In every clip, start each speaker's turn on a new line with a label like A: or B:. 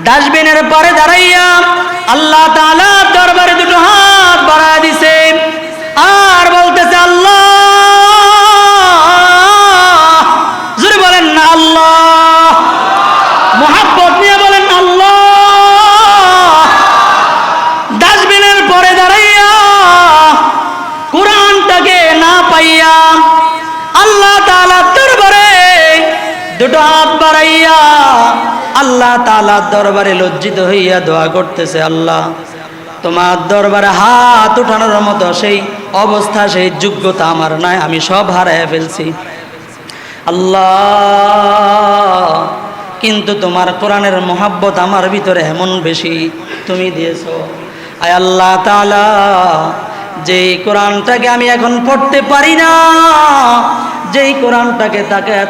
A: ডাস্টবিনের পারে দাঁড়াইয়া আল্লাহ তাআলা দরবারে দুটো হাত বাড়ায় দিছে আর বলতেছে আল্লাহ, জোরে বলেন না আল্লাহ, মুহাব্বত নিয়ে বলেন আল্লাহ। ডাস্টবিনের পরে দাঁড়াইয়া কোরআনটাকে না পাইয়া আল্লাহ তাআলা দরবারে দুটো হাত বাড়াইয়া আল্লাহ তাআলার দরবারে লজ্জিত হইয়া দোয়া করতেছে, আল্লাহ তোমার দরবারে হাত উঠানোর মতো সেই অবস্থা, সেই যোগ্যতা আমার নাই, আমি সব হারাইয়া ফেলছি আল্লাহ। কিন্তু তোমার কোরআনের মহাব্বত আমার ভিতরে এমন বেশি তুমি দিয়েছো। আয় আল্লাহ তাআলা, যেই কোরআনটাকে আমি এখন পড়তে পারি না, যেই কোরআনটাকে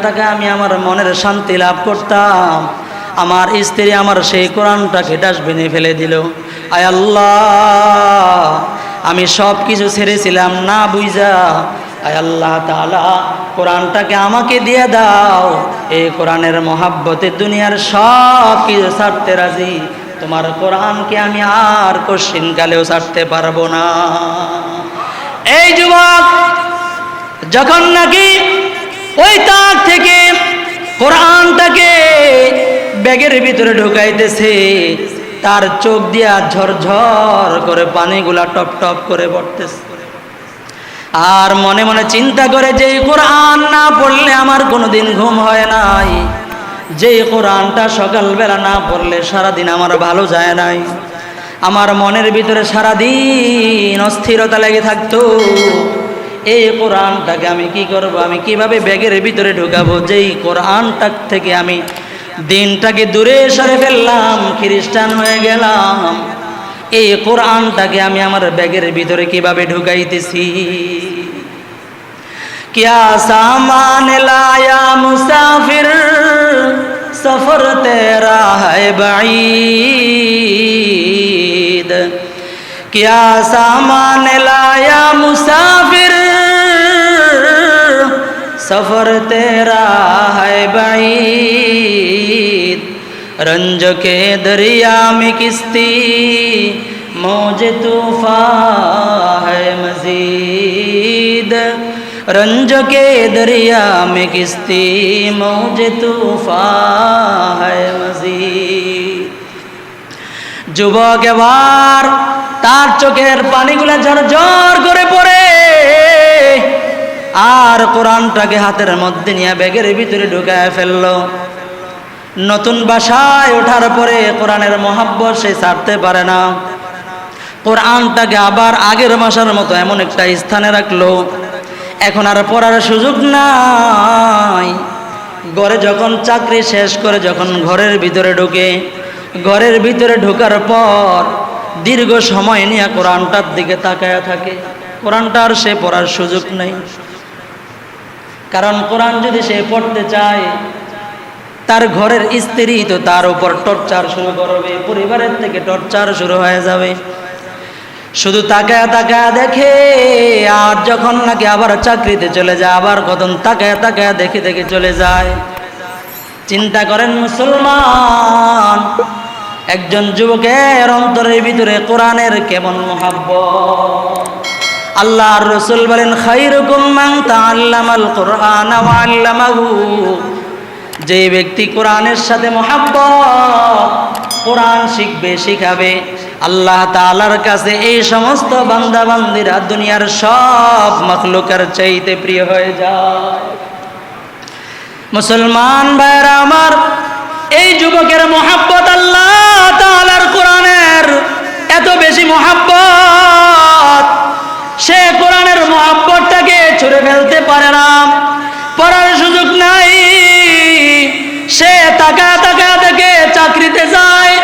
A: তাকে আমি আমার মনের শান্তি লাভ করতাম, আমার স্ত্রী আমার সেই কোরআনটাকে ডাস্টবিনে ফেলে দিল। আয় আল্লাহ, আমি সব কিছু ছেড়েছিলাম না বুঝা, আয় আল্লাহ তাআলা কোরআনটাকে আমাকে দিয়ে দাও। এই কোরআনের মহাব্বতে দুনিয়ার সব কিছু ছাড়তে রাজি, তোমার কোরআনকে আমি আর কোশ্চিনকালেও ছাড়তে পারবো না। এই যুবক যখন নাকি ওই তাক থেকে কোরআনটাকে ব্যাগের ভিতরে ঢুকাইতেছে, তার চোখ দিয়া ঝরঝর করে পানিগুলা টপ টপ করে পড়তেছে, আর মনে মনে চিন্তা করে যে কোরআন না পড়লে আমার কোনোদিন ঘুম হয় নাই, যে কোরআনটা সকালবেলা না পড়লে সারাদিন আমার ভালো যায় নাই, আমার মনের ভিতরে সারাদিন অস্থিরতা লেগে থাকতো। এই কোরআনটাকে আমি কি করব, আমি কিভাবে ব্যাগের ভিতরে ঢুকাবো, যেই কোরআনটা থেকে আমি দিনটাকে দূরে সরে ফেললাম, খ্রিস্টান হয়ে গেলাম, এই কোরআনটাকে আমি আমার ব্যাগের ভিতরে কিভাবে ঢুকাইতেছি। क्या सामान लाया मुसाफिर सफर तेरा है बाईद, क्या सामान लाया मुसाफिर सफर तेरा है बाईद, रंज के दरिया में किश्ती मौज तूफान है मजीद, रंज के दरिया में किश्ती मौज तूफान है मजीद। যুবক এবার তার চোখের পানিগুলা ঝরঝর করে পড়ে, আর কোরআনটাকে হাতের মধ্যে নিয়ে ব্যাগের ভিতরে ঢুকায় ফেলল। নতুন বাসায় ওঠার পরে কোরআনের মহাব্বত সে ছাড়তে পারে না। কোরআনটাকে আবার আগের মাসের মতো এমন একটা স্থানে রাখলো, এখন আর পড়ার সুযোগ নাই। ঘরে যখন চাকরি শেষ করে যখন ঘরের ভিতরে ঢোকে, ঘরের ভিতরে ঢোকার পর দীর্ঘ সময় নিয়ে কোরআনটার দিকে তাকায়া থাকে, কোরআনটা আর সে পড়ার সুযোগ নেই। কারণ কোরআন যদি সে পড়তে চায়, তার ঘরের স্ত্রী তো তার উপর টর্চার শুরু করবে, পরিবারের থেকে টর্চার শুরু হয়ে যাবে। শুধু তাকায়া তাকায়া দেখে, আর যখন নাকি আবার চাকরিতে চলে যায়, আবার কখন তাকায়া তাকায়া দেখে দেখে চলে যায়। চিন্তা করেন মুসলমান, একজন যুবকের অন্তরের ভিতরে কোরআনের কেমন মুহাব্বত। আল্লাহর রাসূল বলেন, খায়রুকুম মান তাআল্লামাল কুরআন ওয়া আল্লামাহু, যে ব্যক্তি কোরআনের সাথে মুহাব্বত, কোরআন শিখবে শিখাবে, আল্লাহ তাআলার কাছে এই সমস্ত বান্দা বান্দিরা দুনিয়ার সব মাখলুকের চাইতে প্রিয় হয়ে যায়। মুসলমান ভাইরা আমার, এই যুবকের মুহাব্বত আল্লাহ তাআলার কোরআনের এত বেশি মুহাব্বত, সে কোরআনের মুহাব্বতটাকে ছুঁড়ে ফেলতে পারে না, পড়ার সুযোগ নাই। সে তাকা তাকা থেকে চাকরিতে যায়,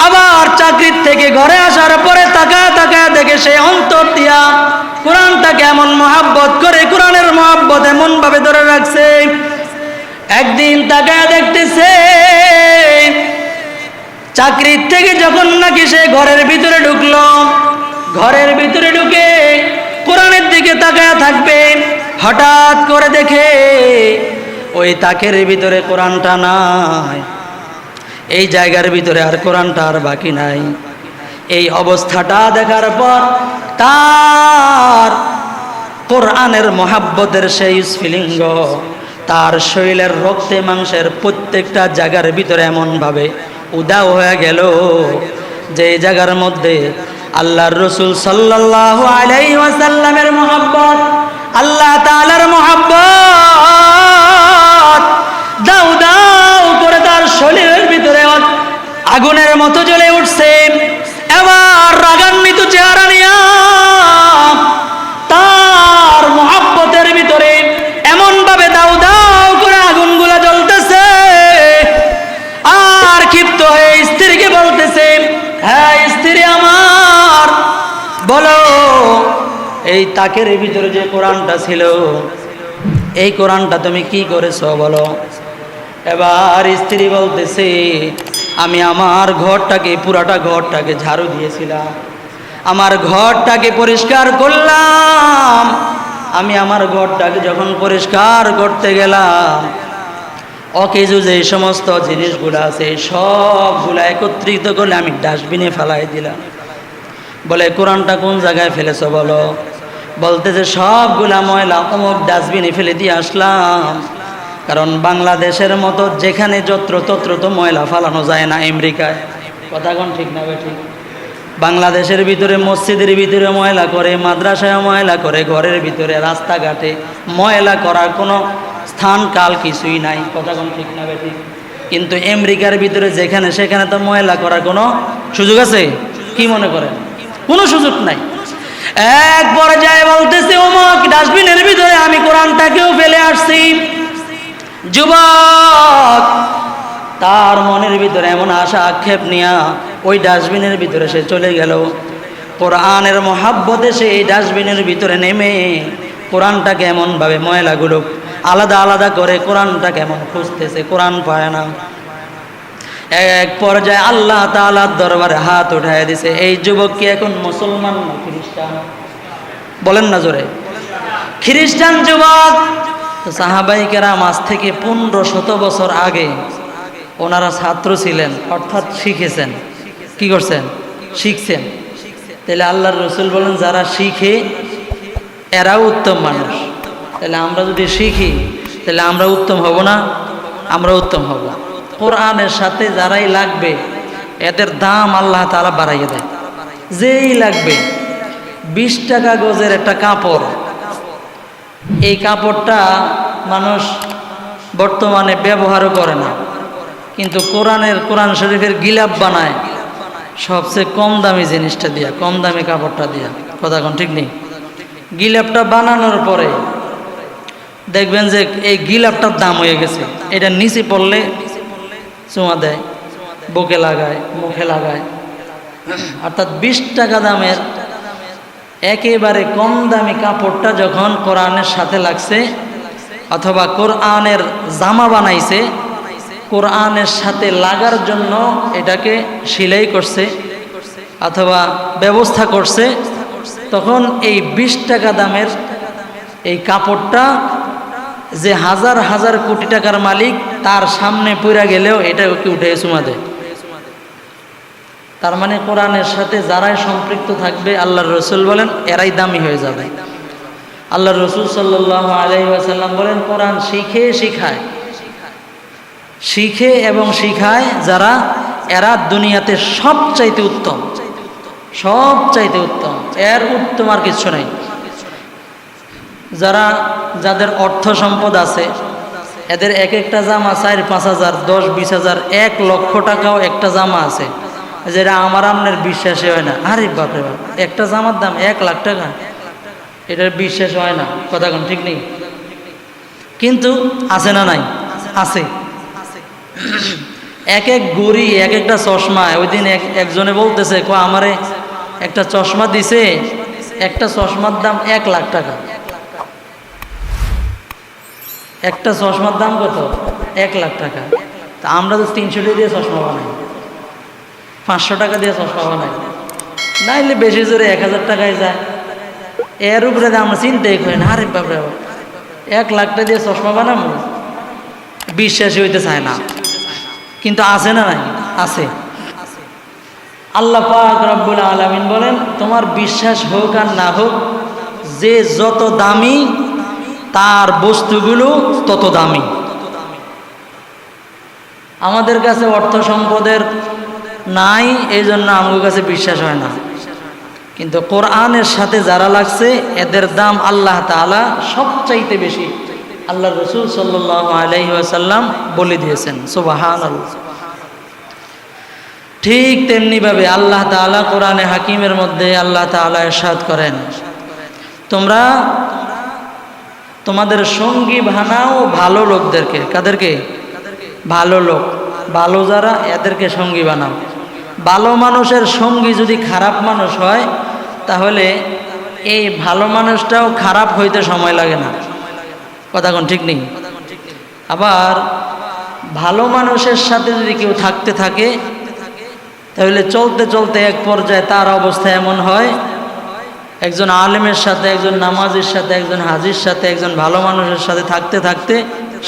A: আবার চাকরির থেকে ঘরে আসার পরে তাকা তাকা দেখে সে অন্তর দিয়া কোরআনটাকে এমন মুহাব্বত করে, কোরআনের মুহাব্বত এমন ভাবে ধরে রাখছে। একদিন তাকা দেখতেছে, চাকরির থেকে যখন নাকি সে ঘরের ভিতরে ঢুকলো, ঘরের ভিতরে ঢুকে কোরআনের দিকে তাকায়া থাকবে, হঠাৎ করে দেখে ওই তাকের ভিতরে কোরআনটা নাই। এই জায়গার ভিতরে আর কোরআনটা আর বাকি নাই। এই অবস্থাটা দেখার পর তার কোরআনের মহাব্বতের সেই স্ফুলিঙ্গ তার শরীরের রক্তে মাংসের প্রত্যেকটা জায়গার ভিতরে এমনভাবে উদাও হয়ে গেল যে জায়গার মধ্যে আল্লাহর রাসূল সাল্লাল্লাহু আলাইহি ওয়াসাল্লামের মহব্বত, আল্লাহ তাআলার মহব্বত দাউ দাউ করে তার শরীরের ভিতরে আগুনের মতো জ্বলে উঠছে। এবার রাগান্বিত চেহারা নিয়ে তার মহব্বতের ভিতরে এমন ভাবে দাউ দাউ করে আগুনগুলা জ্বলতেছে। আর ক্ষিপ্ত হয়ে স্ত্রীকে বলতেছে, হ্যাঁ স্ত্রী আমার, বলো এই তাকের ভিতরে যে কোরআনটা ছিল এই কোরআনটা তুমি কি করেছো বলো। এবার স্ত্রী বলতেছে, আমি আমার ঘরটাকে পুরাটা ঘরটাকে ঝাড়ু দিয়েছিলাম, আমার ঘরটাকে পরিষ্কার করলাম। আমি আমার ঘরটাকে যখন পরিষ্কার করতে গেলাম অকেজো যে সমস্ত জিনিসগুলো আছে সবগুলো একত্রিত করলে আমি ডাস্টবিনে ফেলাই দিলাম। বলে কোরআনটা কোন জায়গায় ফেলেছো বলো। বলতেছে সবগুলা ময়লা অমুক ডাস্টবিনে ফেলে দিয়ে আসলাম। কারণ বাংলাদেশের মতো যেখানে যত্র তত্র তো ময়লা ফালানো যায় না আমেরিকায়। কথা কোন ঠিক না ঠিক? বাংলাদেশের ভিতরে মসজিদের ভিতরে ময়লা করে, মাদ্রাসায় ময়লা করে, ঘরের ভিতরে রাস্তাঘাটে ময়লা করার কোনো স্থান কাল কিছুই নাই। কথা কোন ঠিক না ঠিক? কিন্তু আমেরিকার ভিতরে যেখানে সেখানে তো ময়লা করার কোনো সুযোগ আছে? কি মনে করেন? কোনো সুযোগ নাই। এক পর্যায়ে বলতেছে অমুক ডাস্টবিনের ভিতরে আমি কোরআনটাকেও ফেলে আসছি। যুবক তার মনের ভিতরে এমন আশা আক্ষেপ নিয়া ওই ডাস্টবিনের ভিতরে সে চলে গেল। কোরআনের মহাব্বতে সে এই ডাস্টবিনের ভিতরে নেমে কোরআনটাকে এমনভাবে ময়লাগুলো আলাদা আলাদা করে কোরআনটাকে এমন খুঁজতেছে, কোরআন পায় না। এক পর্যায়ে আল্লাহ তাআলার দরবারে হাত উঠায় দিছে, এই যুবক কি এখন মুসলমান না খ্রিস্টান? বলেন না জোরে। খ্রিস্টান যুবক। সাহাবায়ে কেরাম আজ থেকে 1500 বছর আগে ওনারা ছাত্র ছিলেন, অর্থাৎ শিখেছেন। কি করছেন? শিখছেন। তাহলে আল্লাহর রাসূল বলেন যারা শিখে এরাও উত্তম মানুষ। তাহলে আমরা যদি শিখি তাহলে আমরা উত্তম হব না? আমরা উত্তম হব। কোরআনের সাথে যারাই লাগবে এদের দাম আল্লাহ তাআলা বাড়াইয়ে দেয়। যেই লাগবে 20 টাকা গজের একটা কাপড়, এই কাপড়টা মানুষ বর্তমানে ব্যবহারও করে না, কিন্তু কোরআন শরীফের গিলাপ বানায় সবচেয়ে কম দামি জিনিসটা দিয়া, কম দামি কাপড়টা দিয়া। কথা কোন ঠিক নেই? গিলাপটা বানানোর পরে দেখবেন যে এই গিলাপটার দাম হয়ে গেছে। এটা নিচে পড়লে চুমা দেয়, বুকে লাগায়, মুখে লাগায়। অর্থাৎ 20 টাকা দামের একেবারে কম দামি কাপড়টা যখন কোরআনের সাথে লাগছে, অথবা কোরআনের জামা বানাইছে, কোরআনের সাথে লাগার জন্য এটাকে সেলাই করছে অথবা ব্যবস্থা করছে, তখন এই 20 টাকা দামের এই কাপড়টা যে হাজার হাজার কোটি টাকার মালিক তার সামনে পড়ে গেলেও এটা ওকে উঠে চুমা দেয়। তার মানে কোরআনের সাথে যারাই সম্পৃক্ত থাকবে আল্লাহর রাসূল বলেন এরাই দামি হয়ে যাবে। আল্লাহর রাসূল সাল্লাল্লাহু আলাইহি ওয়াসাল্লাম বলেন কোরআন শিখে শিখায়, শিখে এবং শিখায় যারা, এরা দুনিয়াতে সবচাইতে উত্তম, সবচাইতে উত্তম। এর উত্তম আর কিছু নাই। যাদের অর্থ সম্পদ আছে এদের এক একটা জামা 4-5 হাজার, 10-20 হাজার, 1 লক্ষ টাকাও একটা জামা আছে, যেটা আমার আপনার বিশ্বাসই হয় না। আরে বাপরে বাপ, একটা জামার দাম 1 লাখ টাকা, এটার বিশ্বাস হয় না। কথা কোন ঠিক নেই? কিন্তু আছে না নাই? আছে। এক এক গড়ি, এক একটা চশমা। ওই দিন একজনে বলতেছে আমারে একটা চশমা দিছে, একটা চশমার দাম 1 লাখ টাকা। একটা চশমার দাম কত? 1 লাখ টাকা। তা আমরা তো 300 টাকা দিয়ে চশমা বানাই, 500 টাকা দিয়ে চশমা বানাই, নাইলে বেশি জোরে 1000 টাকায় যায়। এর উপরে আমরা চিন্তাই করি না। আরে বাপরে বাপ, 1 লাখ টাকা দিয়ে চশমা বানাবো? বিশ্বাসই হইতে চায় না। কিন্তু আছে না নাই? আছে। আল্লাহ পাক রব্বুল আলামিন বলেন, তোমার বিশ্বাস হোক আর না হোক, যে যত দামি তার বস্তুগুলো তত দামি। আমাদের কাছে অর্থ সম্পদের নাই, এই জন্য আমার কাছে বিশ্বাস হয় না, কিন্তু কোরআনের সাথে যারা লাগছে এদের দাম আল্লাহ তাআলা সবচাইতে বেশি। আল্লাহ রসুল সাল্লাল্লাহু আলাইহি ওয়াসাল্লাম বলে দিয়েছেন, সুবহানাল্লাহ। ঠিক তেমনিভাবে আল্লাহ তাআলা কোরআনে হাকিমের মধ্যে আল্লাহ তাআলা ইরশাদ করেন, তোমরা তোমাদের সঙ্গী বানাও ভালো লোকদেরকে। কাদেরকে? ভালো লোক, ভালো যারা এদেরকে সঙ্গী বানাও। ভালো মানুষের সঙ্গী যদি খারাপ মানুষ হয়, তাহলে এই ভালো মানুষটাও খারাপ হইতে সময় লাগে না। কথা কোন ঠিক নেই? আবার ভালো মানুষের সাথে যদি কেউ থাকতে থাকে, তাহলে চলতে চলতে এক পর্যায়ে তার অবস্থা এমন হয়, একজন আলেমের সাথে, একজন নামাজির সাথে, একজন হাজির সাথে, একজন ভালো মানুষের সাথে থাকতে থাকতে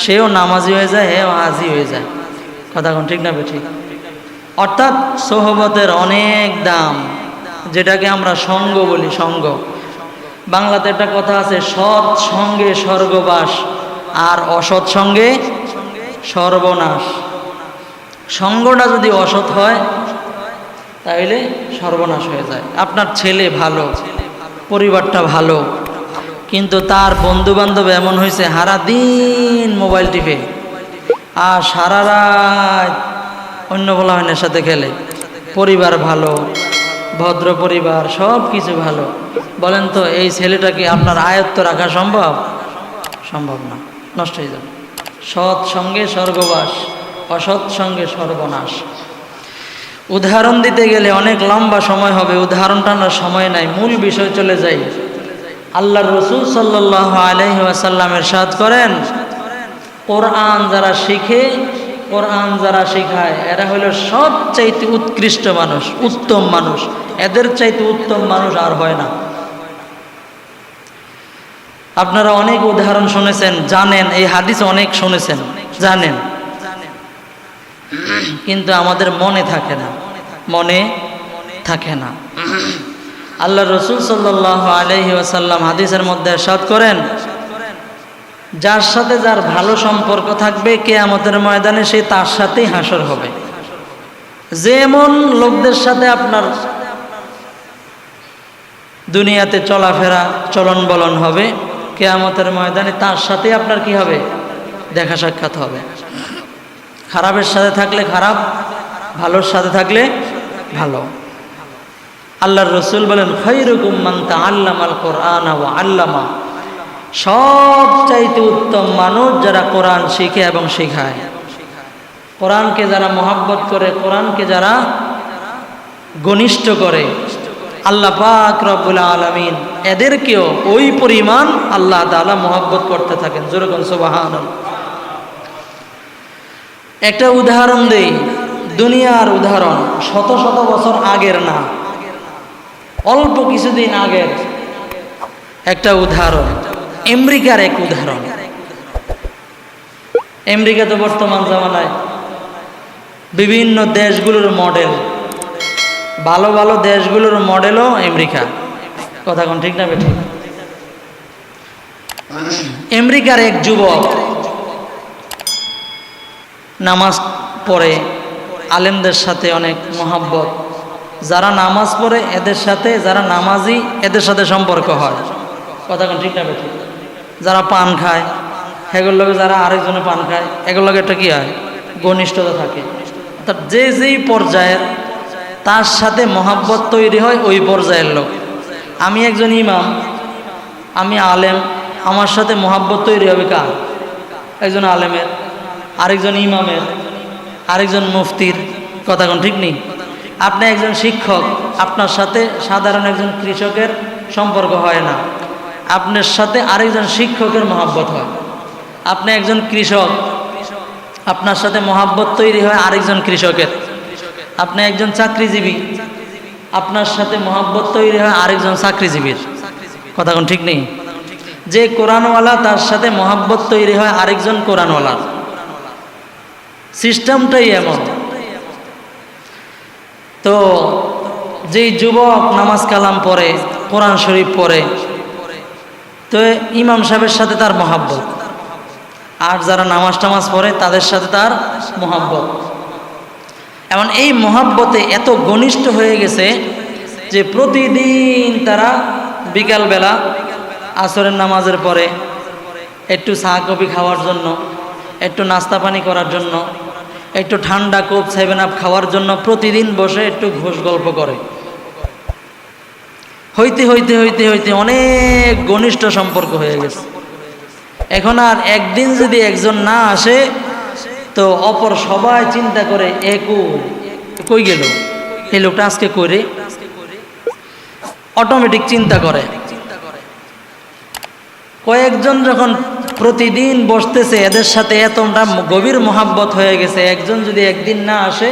A: সেও নামাজি হয়ে যায়, হেও হাজি হয়ে যায়। কথা কোন ঠিক না ঠিক? অর্থাৎ সোহবতের অনেক দাম, যেটাকে আমরা সঙ্গ বলি। সঙ্গ, বাংলাতে একটা কথা আছে, সৎ সঙ্গে স্বর্গবাস আর অসৎ সঙ্গে সর্বনাশ। সঙ্গটা যদি অসৎ হয় তাহলে সর্বনাশ হয়ে যায়। আপনার ছেলে ভালো, পরিবারটা ভালো, কিন্তু তার বন্ধু বান্ধব এমন হয়েছে সারা দিন মোবাইল টিপে আর সারা রাত অন্য পোলাপানের সাথে খেলে। পরিবার ভালো, ভদ্র পরিবার, সব কিছু ভালো, বলেন তো এই ছেলেটাকে আপনার আয়ত্ত রাখা সম্ভব? সম্ভব না, নষ্ট হয়ে যাবে। সৎ সঙ্গে স্বর্গবাস, অসৎ সঙ্গে সর্বনাশ। উদাহরণ দিতে গেলে অনেক লম্বা সময় হবে, উদাহরণটা না সময় নাই, মূল বিষয় চলে যাই। আল্লাহর রাসূল সাল্লাল্লাহু আলাইহি ওয়াসাল্লাম ইরশাদ করেন, কোরআন যারা শিখে, কোরআন যারা শেখায়, এরা হলো সবচাইতে উৎকৃষ্ট মানুষ, উত্তম মানুষ। এদের চাইতে উত্তম মানুষ আর হয় না। আপনারা অনেক উদাহরণ শুনেছেন, জানেন, এই হাদিস অনেক শুনেছেন, জানেন, কিন্তু আমাদের মনে থাকে না, মনে থাকে না। আল্লাহ রাসূল সাল্লাল্লাহু আলাইহি ওয়াসাল্লাম হাদিসের মধ্যে ইরশাদ করেন, যার সাথে যার ভালো সম্পর্ক থাকবে কিয়ামতের ময়দানে সে তার সাথেই হাসর হবে। যেমন লোকদের সাথে আপনার দুনিয়াতে চলাফেরা চলন বলন হবে, কিয়ামতের ময়দানে তার সাথে আপনার কি হবে? দেখা সাক্ষাৎ হবে। খারাপের সাথে থাকলে খারাপ, ভালোর সাথে থাকলে ভালো। আল্লাহর রাসূল বলেন, খায়রুকুম মান তাআল্লামাল কুরআনা ওয়া আল্লামা, সবচাইতে উত্তম মানুষ যারা কোরআন শিখে এবং শেখায়। কোরআনকে যারা মহব্বত করে, কোরআনকে যারা ঘনিষ্ঠ করে, আল্লাহ পাক রব্বুল আলামিন এদেরকেও ওই পরিমাণ আল্লাহ তাআলা মহব্বত করতে থাকেন। জোরে কোন সুবহানাল্লাহ। একটা উদাহরণ দেই, দুনিয়ার উদাহরণ, শত শত বছর আগের না, অল্প কিছুদিন আগের একটা উদাহরণ, আমেরিকার এক উদাহরণ। আমেরিকা তো বর্তমান জামানায় বিভিন্ন দেশগুলোর মডেল, ভালো ভালো দেশগুলোর মডেলও আমেরিকা। কথা কোন ঠিক না বেঠিক? আমেরিকার এক যুবক নামাজ পড়ে, আলেমদের সাথে অনেক মহব্বত, যারা নামাজ পড়ে এদের সাথে, যারা নামাজি এদের সাথে সম্পর্ক হয়। কথা কোন ঠিক না বেঠিক? যারা পান খায় সেগুলোর লোক, যারা আরেকজনে পান খায় এগুলোর লোক একটা কি হয়? ঘনিষ্ঠতা থাকে। অর্থাৎ যে যেই পর্যায়ের, তার সাথে মহব্বত তৈরি হয় ওই পর্যায়ের লোক। আমি একজন ইমাম, আমি আলেম, আমার সাথে মহব্বত তৈরি হবে কার? একজন আলেমের, আরেকজন ইমামের, আরেকজন মুফতির। কথা কোন ঠিক নেই? আপনি একজন শিক্ষক, আপনার সাথে সাধারণ একজন কৃষকের সম্পর্ক হয় না, আপনার সাথে আরেকজন শিক্ষকের মহব্বত হয়। আপনি একজন কৃষক, আপনার সাথে মহব্বত তৈরি হয় আরেকজন কৃষকের। আপনি একজন চাকরিজীবী, আপনার সাথে মহব্বত তৈরি হয় আরেকজন চাকরিজীবীর। কথা কোন ঠিক নেই? যে কোরআনওয়ালা তার সাথে মহব্বত তৈরি হয় আরেকজন কোরআনওয়ালার। সিস্টেমটাই এমন। তো যেই যুবক নামাজ কালাম পড়ে, কোরআন শরীফ পড়ে, তো ইমাম সাহেবের সাথে তার মহাব্বত, আর যারা নামাজ টামাজ পড়ে তাদের সাথে তার মহাব্বত। এমন এই মহাব্বতে এত ঘনিষ্ঠ হয়ে গেছে যে প্রতিদিন তারা বিকালবেলা আসরের নামাজের পরে একটু চা কফি খাওয়ার জন্য, একটু নাস্তা পানি করার জন্য, একটু ঠান্ডা কোপ 7 আপ খাওয়ার জন্য প্রতিদিন বসে একটু ঘোষ গল্প করে। হইতে হইতে হইতে হইতে অনেক ঘনিষ্ঠ সম্পর্ক হয়ে গেছে। এখন আর একদিন যদি একজন না আসে তো অপর সবাই চিন্তা করে কই গেল এই লোকটা আজকে করে, অটোমেটিক চিন্তা করে। কয়েকজন যখন প্রতিদিন বসতেছে, এদের সাথে এতটা গভীর মহাব্বত হয়ে গেছে, একজন যদি একদিন না আসে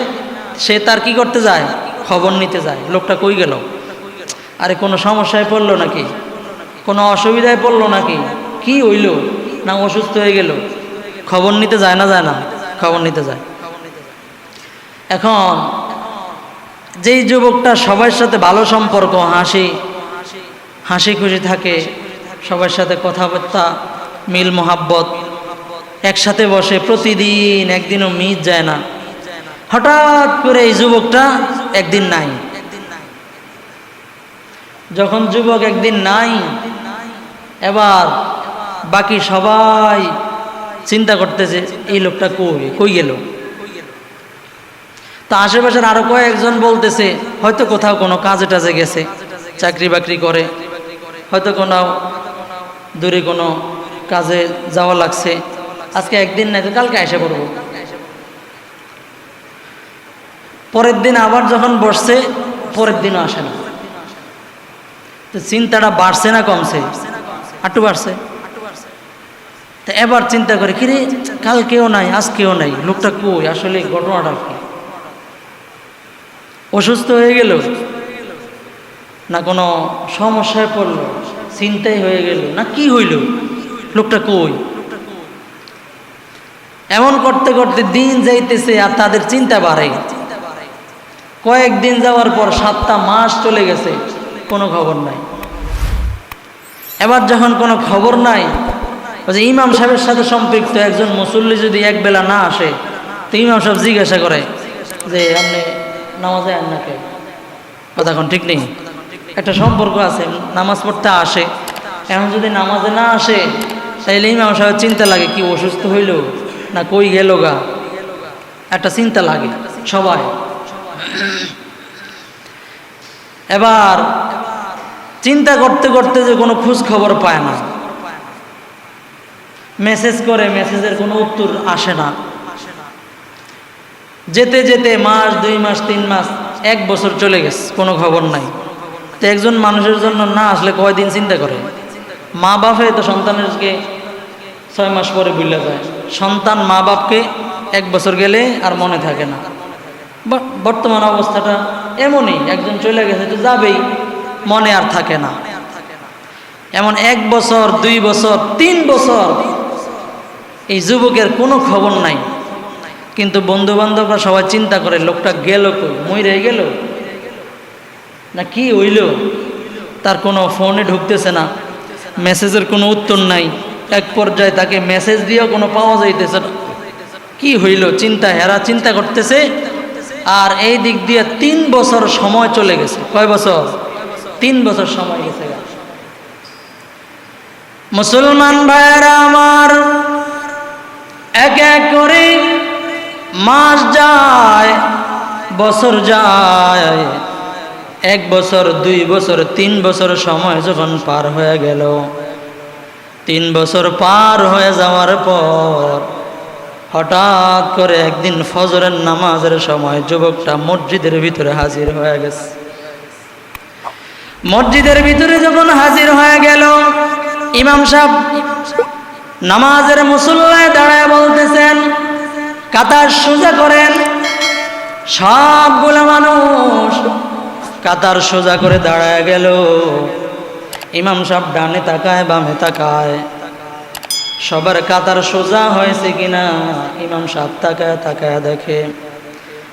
A: সে তার কি করতে যায়, খবর নিতে যায়, লোকটা কই গেল, আরে কোনো সমস্যায় পড়লো নাকি, কোনো অসুবিধায় পড়লো নাকি, কি হইল, না অসুস্থ হয়ে গেল, খবর নিতে যায় না, যায় না, খবর নিতে যায়। এখন যেই যুবকটা সবার সাথে ভালো সম্পর্ক, হাসি খুশি থাকে, সবার সাথে কথাবার্তা মিল মহাব্বত, একসাথে বসে প্রতিদিন, একদিনও মিস যায় না, হঠাৎ করে এই যুবকটা একদিন নাই। যখন যুবক একদিন নাই, এবার বাকি সবাই চিন্তা করতেছে এই লোকটা কই গেল। তো আশেপাশের আরো কয়েকজন বলতেছে হয়তো কোথাও কোনো কাজে টাজে গেছে, চাকরি বাকরি করে, হয়তো কোনো দূরে কোনো কাজে যাওয়া লাগছে, আজকে একদিন নাই তো কালকে এসে পড়ব। পরের দিন আবার যখন বসছে, পরের দিনও আসে না। তো চিন্তাটা বাড়ছে না কমছে, একটু বাড়ছে। তো এবার চিন্তা করে কিরে কালকেও নাই আজকেও নাই, লোকটা কই, আসলে ঘটনাটা কি, অসুস্থ হয়ে গেল না কোনো সমস্যায় পড়লো, চিন্তাই হয়ে গেল না কি হইল, লোকটা কই। এমন করতে করতে দিন যাইতেছে আর তাদের চিন্তা বাড়ে। কয়েকদিন যাওয়ার পর 7টা মাস চলে গেছে, কোনো খবর নাই। এবার যখন কোনো খবর নাই, ওই যে ইমাম সাহেবের সাথে সম্পৃক্ত একজন মুসল্লি যদি একবেলা না আসে, তো ইমাম সাহেব জিজ্ঞাসা করে যে আপনি নামাজে আন না কেন, কথা কোন ঠিক নেই, একটা সম্পর্ক আছে, নামাজ পড়তে আসে, এখন যদি নামাজে না আসে তাইলে ইমাম সাহেবের চিন্তা লাগে কি অসুস্থ হইল না কই গেল গা, একটা চিন্তা লাগে সবাই। এবার চিন্তা করতে করতে যে কোনো খোঁজ খবর পায় না, মেসেজ করে, মেসেজের কোনো উত্তর আসে না। যেতে যেতে মাস, 2 মাস, 3 মাস, 1 বছর চলে গেছে, কোনো খবর নাই। তো একজন মানুষের জন্য না আসলে কয়দিন চিন্তা করে। মা বাপে তো সন্তানেরকে 6 মাস পরে ভুলে যায়, সন্তান মা বাপকে 1 বছর গেলে আর মনে থাকে না। বর্তমান অবস্থাটা এমনই, একজন চলে গেছে তো যাবেই, মনে আর থাকে না। এমন 1 বছর, 2 বছর, 3 বছর এই যুবকের কোনো খবর নাই। কিন্তু বন্ধু বান্ধবরা সবাই চিন্তা করে লোকটা গেল কই, মরে গেল না কি হইল, তার কোনো ফোনে ঢুকতেছে না, মেসেজের কোনো উত্তর নাই। এক পর্যায়ে তাকে মেসেজ দিয়েও কোনো পাওয়া যাইতেছে না, কি হইল, চিন্তা করতেছে। আর এই দিক দিয়ে 3 বছর সময় চলে গেছে। কয় বছর? 3 বছর সময় গেছে। মুসলমান ভাইয়েরা আমার, এক এক করে মাস যায়, বছর যায়, 1 বছর, 2 বছর, 3 বছর সময় যখন পার হয়ে গেল, 3 বছর পার হয়ে যাওয়ার পর হঠাৎ করে একদিন ফজরের নামাজের সময় যুবকটা মসজিদের ভিতরে হাজির হয়ে গেছে। মসজিদের ভিতরে যখন হাজির হয়ে গেল, ইমাম সাহেব নামাজের মুসল্লায় দাঁড়ায় বলতেছেন কাতার সোজা করেন। সবগুলো মানুষ কাতার সোজা করে দাঁড়ায় গেল। ইমাম সাহেব ডানে তাকায়, বামে তাকায়, সবার কাতার সোজা হয়েছে কিনা ইমাম সাহেব তাকায় তাকায় দেখে।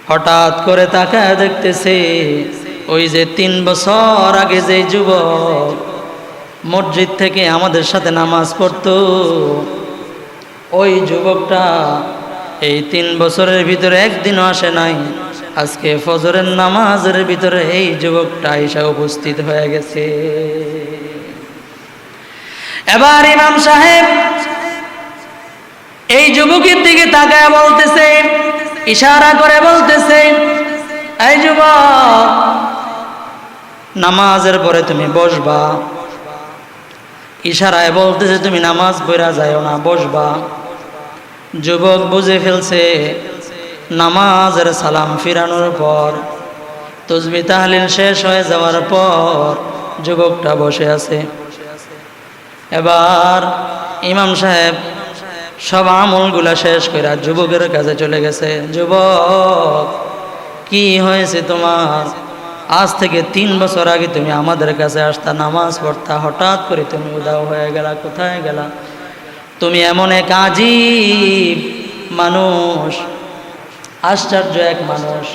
A: হঠাৎ করে তাকায় দেখতেছে ওই যে 3 বছর আগে যে যুবক মসজিদ থেকে আমাদের সাথে নামাজ পড়তো, ওই যুবকটা এই 3 বছরের ভিতরে একদিনও আসে নাই। আজকে ফজরের নামাজের ভিতরে এই যুবকটা এসে উপস্থিত হয়ে গেছে। এবার ইমাম সাহেব এই যুবকের দিকে তাকায় বলতেছে, ইশারা করে বলতেছে, এই যুবক, নামাজের পরে তুমি বসবা। ইশারায় বলতেছে তুমি নামাজ পড়া যাও না, বসবা। যুবক বুঝে ফেলছে নামাজের সালাম ফিরানোর পর, তাসবিহ তাহলিল শেষ হয়ে যাওয়ার পর যুবকটা বসে আছে। এবার ইমাম সাহেব সব আমলগুলা শেষ করে যুবকের কাছে চলে গেছে। যুবক, কি হয়েছে তোমার? আজ থেকে 3 বছর আগে তুমি আমাদের কাছে আসতা, নামাজ পড়তা, হঠাৎ করে তুমি উধাও হয়ে গেলা, কোথায় গেলা? তুমি এমন এক আজীব মানুষ, আশ্চর্য এক মানুষ,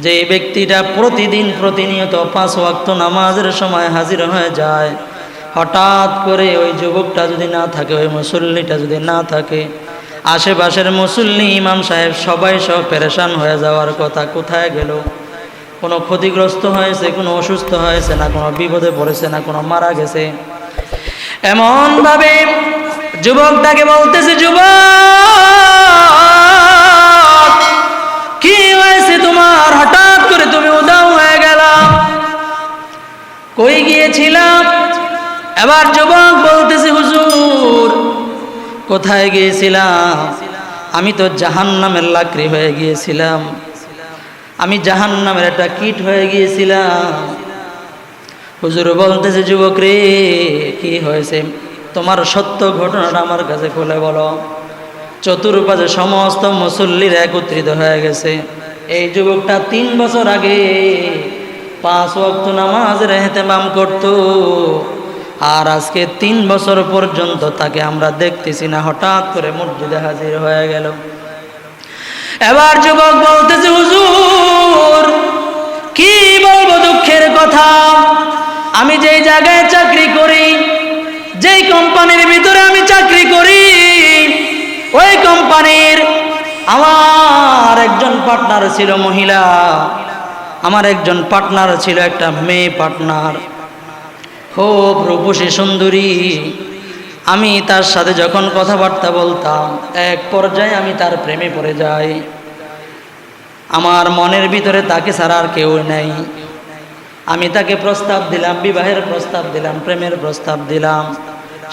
A: যে ব্যক্তিটা প্রতিদিন প্রতিনিয়ত 5 ওয়াক্ত নামাজের সময় হাজির হয়ে যায়। হঠাৎ করে ওই যুবকটা যদি না থাকে, ওই মুসল্লিটা যদি না থাকে, আশেপাশের মুসল্লি, ইমাম সাহেব সবাই সব পেরেশান হয়ে যাওয়ার কথা। কোথায় গেল? কোনো ক্ষতিগ্রস্ত হয়েছে, কোনো অসুস্থ হয়েছে, না কোনো বিপদে পড়েছে, না কোনো মারা গেছে। এমনভাবে যুবকটাকে বলতেছে, যুবক, কি হয়েছে তোমার? হঠাৎ করে তুমি উধাও হয়ে গেলা, কই গিয়েছিলাম? এবার যুবক বলতেছে, হুজুর, কোথায় গিয়েছিলাম? আমি তো জাহান্নামের লাকড়ি হয়ে গিয়েছিলাম, আমি জাহান্নামের একটা কীট হয়ে গিয়েছিলাম। হুজুর বলতেছে, যুবক রে, কি হয়েছে? তোমার সত্য ঘটনাটা আমার কাছে খুলে বলো। চতুর্পাশে সমস্ত মুসল্লিরা একত্রিত হয়ে গেছে। এই যুবকটা 3 বছর আগে 5 ওয়াক্ত নামাজের ইহতিমাম করত, আর আজকে 3 বছর পর্যন্ত তাকে আমরা দেখতেছি না, হঠাৎ করে মসজিদে হাজির হয়ে গেল। এবার যুবক বলতেছে, হুজুর, কি বলবো দুঃখের কথা, আমি যেই জায়গায় চাকরি করি, যেই কোম্পানির ভিতরে আমি চাকরি করি, ওই কোম্পানির আমার একজন পার্টনার ছিল মহিলা, আমার একজন পার্টনার ছিল একটা মেয়ে পার্টনার, খুব রূপসী সুন্দরী। আমি তার সাথে যখন কথাবার্তা বলতাম, এক পর্যায়ে আমি তার প্রেমে পড়ে যাই। আমার মনের ভিতরে তাকে ছাড়া আর কেউ নেই। আমি তাকে প্রস্তাব দিলাম, বিবাহের প্রস্তাব দিলাম, প্রেমের প্রস্তাব দিলাম,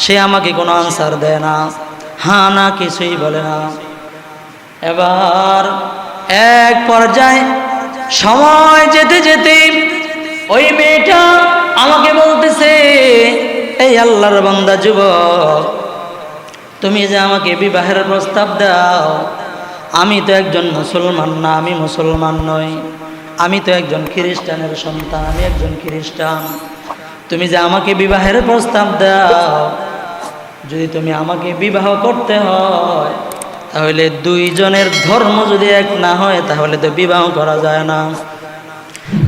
A: সে আমাকে কোনো আনসার দেয় না, হ্যাঁ না কিছুই বলে না। এবার এক পর্যায়ে সময় যেতে যেতে ওই মেয়েটা আমাকে বলতেছে, এই আল্লাহর বান্দা যুবক, তুমি যে আমাকে বিবাহের প্রস্তাব দাও, আমি তো একজন মুসলমান না, আমি মুসলমান নই, আমি তো একজন খ্রিস্টানের সন্তান, আমি একজন খ্রিস্টান। তুমি যে আমাকে বিবাহের প্রস্তাব দাও, যদি তুমি আমাকে বিবাহ করতে হয়, তাহলে 2 জনের ধর্ম যদি এক না হয়, তাহলে তো বিবাহ করা যায় না।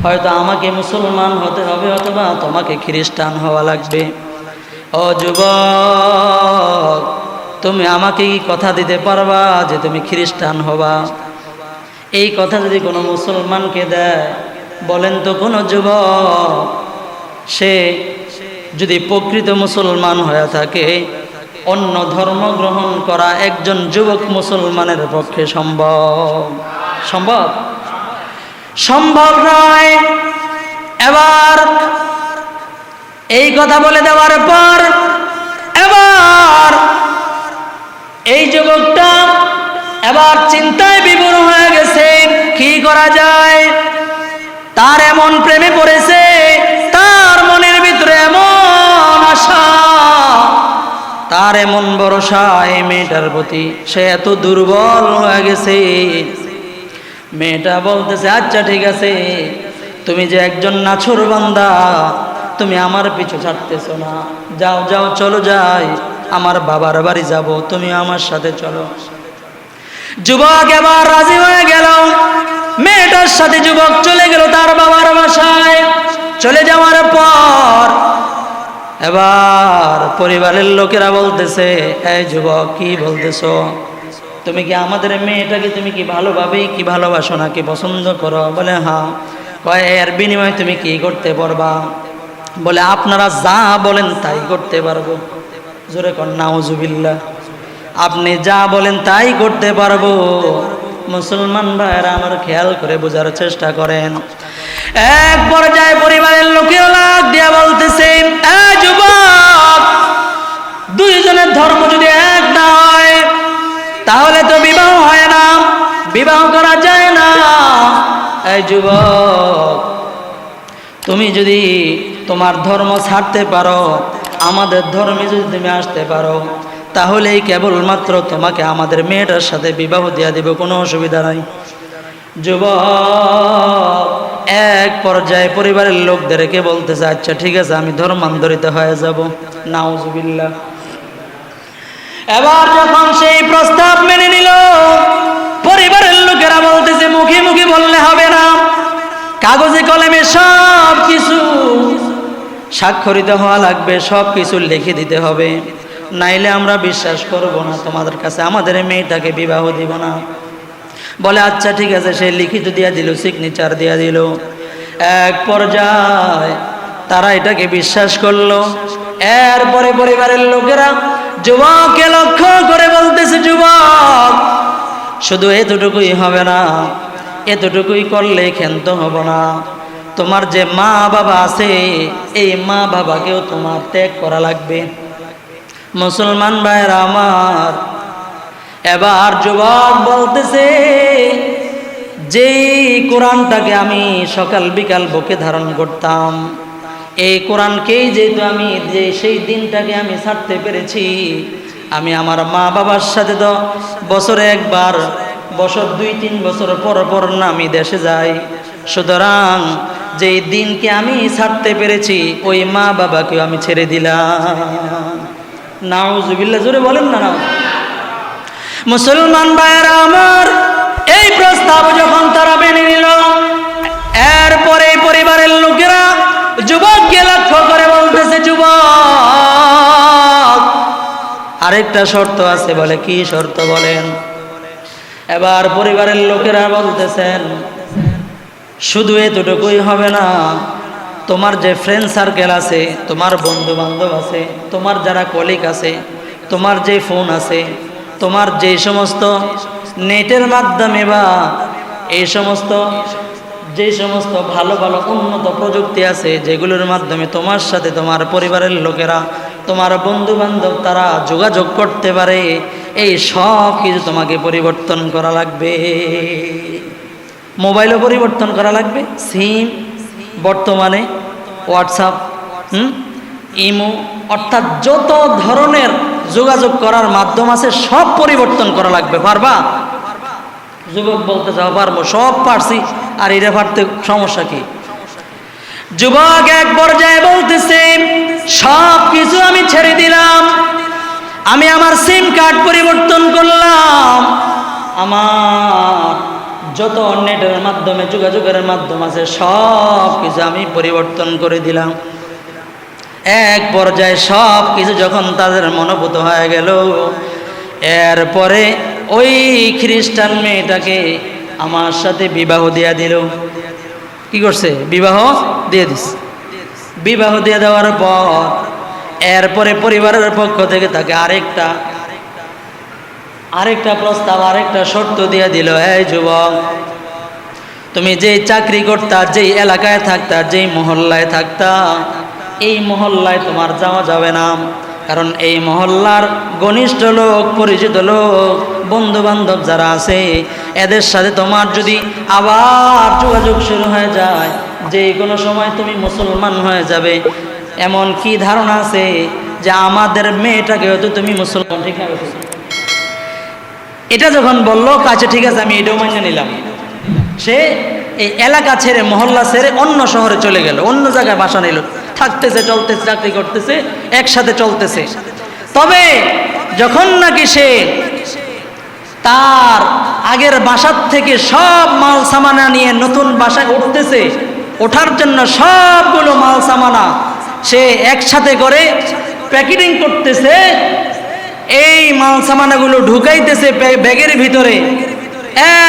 A: হয়তো আমাকে মুসলমান হতে হবে, অথবা তোমাকে খ্রিস্টান হওয়া লাগবে। ও যুবক, তুমি আমাকে কি কথা দিতে পারবা যে তুমি খ্রিস্টান হবা? এই কথা যদি কোনো মুসলমানকে দেয়, বলেন তো কোনো যুবক, সে যদি প্রকৃত মুসলমান হয়ে থাকে, অন্য ধর্ম গ্রহণ করা একজন যুবক মুসলমানের পক্ষে সম্ভব? সম্ভব? সম্ভব নয়। এবার এই কথা বলে দেওয়ার পর এবার এই যুবকটা এবার চিন্তায় বিভোর হয়ে গেছে, কি করা যায়? তার এমন প্রেমে পড়েছে, তার মনের ভিতরে এমন আশা, তার এমন ভরসা এই মেয়েটার প্রতি, সে এত দুর্বল হয়ে গেছে। মেয়েটা বলতেছে, আচ্ছা ঠিক আছে, তুমি যে একজন নাছোর বান্দা, তুমি আমার পিছু ছাড়তেছো না, যাও যাও, চলো যাই, আমার বাবার বাড়ি যাব, তুমি আমার সাথে চলো। যুবক এবার রাজি হয়ে গেল। মেয়েটার সাথে যুবক চলে গেল তার বাবার বাসায়। চলে যাওয়ার পর এবার পরিবারের লোকেরা বলতেছে, এই যুবক কি বলতেছো, তুমি কি আমাদের মেয়েটাকে তুমি কি ভালোভাবেই কি ভালোবাসো নাকি পছন্দ করো? বলে হ্যাঁ। কয় এর বিনিময়ে তুমি কি করতে পারবা? বলে আপনারা যা বলেন তাই করতে পারবো। জোরে কর নাউজুবিল্লাহ। আপনি যা বলেন তাই করতে পারবো। মুসলমান ভাইরা আমার খেয়াল করে বোঝার চেষ্টা করেন। এক পর্যায়ে পরিবারের লোকেরা লাগ দিয়া বলতেছে, এই যুবক, দুইজনের ধর্ম যদি এক না হয় তাহলে তো বিবাহ হয় না, বিবাহ করা যায় না। এই যুবক, তুমি যদি তোমার ধর্ম ছাড়তে পারো, আমাদের ধর্মে যদি তুমি আসতে পারো, তাহলেই কেবলমাত্র তোমাকে আমাদের মেয়েটার সাথে বিবাহ দিয়া দিব, কোনো অসুবিধা নাই। যুবক এক পর্যায়ে পরিবারের লোকদেরকে বলতেছে, আচ্ছা ঠিক আছে, আমি ধর্মান্তরিত হয়ে যাব। নাউজুবিল্লাহ। এবার যখন সেই প্রস্তাব মেনে নিল, পরিবারের লোকেরা বলতেছে, মুখে মুখে বললে হবে না, কাগজে কলমে সব কিছু স্বাক্ষরিত হওয়া লাগবে, সব কিছু লিখে দিতে হবে, নাইলে আমরা বিশ্বাস করব না তোমাদের কাছে, আমাদের মেয়েটাকে বিবাহ দিব না। বলে আচ্ছা ঠিক আছে, সে লিখিত দিয়া দিল, সিগনেচার দিয়া দিল। এক পর্যায়ে তারা এটাকে বিশ্বাস করলো। এরপরে পরিবারের লোকেরা যুবককে লক্ষ্য করে বলতেছে, যুবক, শুধু এতটুকুই হবে না, এতটুকুই করলে ক্ষান্ত হব না, তোমার যে মা বাবা আছে এই মা বাবাকেও তোমার ত্যাগ করা লাগবে। মুসলমান ভাইরা আমার, এবার যুবক বলতেছে, যেই কোরআনটাকে আমি সকাল বিকাল বুকে ধারণ করতাম, এই কোরআনকেই যেহেতু আমি যে সেই দিনটাকে আমি ছাড়তে পেরেছি, আমি আমার মা বাবার সাথে তো বছরে একবার, বছর 2-3 বছর পর পর না আমি দেশে যাই, সুতরাং যেই দিনকে আমি ছাড়তে পেরেছি ওই মা বাবাকেও আমি ছেড়ে দিলাম। নাউজুবিল্লাহ, জোরে বলেন না। মুসলমান ভাইয়েরা আমার, এই প্রস্তাব যখন তারা মেনে নিল, এরপরে পরিবারের লোকেরা যুবককে লক্ষ্য করে বলতেছে, যুবক, আরেকটা শর্ত আছে। বলে কি শর্ত বলেন? এবার পরিবারের লোকেরা বলতেছেন, শুধু এতটুকুই হবে না, তোমার যে ফ্রেন্ড সার্কেল আছে, তোমার বন্ধু বান্ধব আছে, তোমার যারা কলিগ আছে, তোমার যে ফোন আছে, তোমার যে সমস্ত নেটের মাধ্যমে বা এই সমস্ত যে সমস্ত ভালো ভালো উন্নত প্রযুক্তি আছে, যেগুলোর মাধ্যমে তোমার সাথে তোমার পরিবারের লোকেরা, তোমার বন্ধু বান্ধব তারা যোগাযোগ করতে পারে, এই সব কিছু তোমাকে পরিবর্তন করা লাগবে। মোবাইলও পরিবর্তন করা লাগবে, সিম, বর্তমানে হোয়াটসঅ্যাপ, ইমো, অর্থাৎ যত ধরনের যোগাযোগ করার মাধ্যম আছে সব পরিবর্তন করা লাগবে। পারবা? যুবক বলতে চাও, পারবো, সব পারছি, আর এটা পারতে সমস্যা কি? যুবক এক পর্যায়ে বলতেছে, সব কিছু আমি ছেড়ে দিলাম, আমি আমার সিম কার্ড পরিবর্তন করলাম, আমার যত নেটের মাধ্যমে যোগাযোগের মাধ্যম আছে সব কিছু আমি পরিবর্তন করে দিলাম। এক পর্যায়ে সব কিছু যখন তাদের মনোভূত হয়ে গেল, এরপরে ওই খ্রিস্টান মেয়েটাকে আমার সাথে বিবাহ দিয়া দিল। কি করছে? বিবাহ দিয়ে দিস। বিবাহ দিয়ে দেওয়ার পর এরপরে পরিবারের পক্ষ থেকে তাকে আরেকটা প্রস্তাব, আরেকটা শর্ত দিয়ে দিল, এই যুবক, তুমি যেই চাকরি করতা, যেই এলাকায় থাকতা, যেই মহল্লায় থাকতা, এই মহল্লায় তোমার যাওয়া যাবে না, কারণ এই মহল্লার ঘনিষ্ঠ লোক, পরিচিত লোক, বন্ধু বান্ধব যারা আছে, এদের সাথে তোমার যদি আবার যোগাযোগ শুরু হয়ে যায়, যে কোনো সময় তুমি মুসলমান হয়ে যাবে, এমন কি ধারণা আছে যে আমাদের মেয়েটাকে হয়তো তুমি মুসলমান, ঠিক না? এটা যখন বললো, কাছে ঠিক আছে, আমি এটাও মানিয়ে নিলাম। সে এই এলাকা ছেড়ে, মহল্লা ছেড়ে অন্য শহরে চলে গেল, অন্য জায়গায় বাসা নিল, থাকতেছে, চলতেছে, চাকরি করতেছে, একসাথে চলতেছে। তবে যখন নাকি সে তার আগের বাসার থেকে সব মাল সামানা নিয়ে নতুন বাসায় উঠতেছে, ওঠার জন্য সবগুলো মাল সামানা সে একসাথে করে প্যাকেটিং করতেছে, এই মাল সামানাগুলো ঢুকাইতেছে ব্যাগের ভিতরে।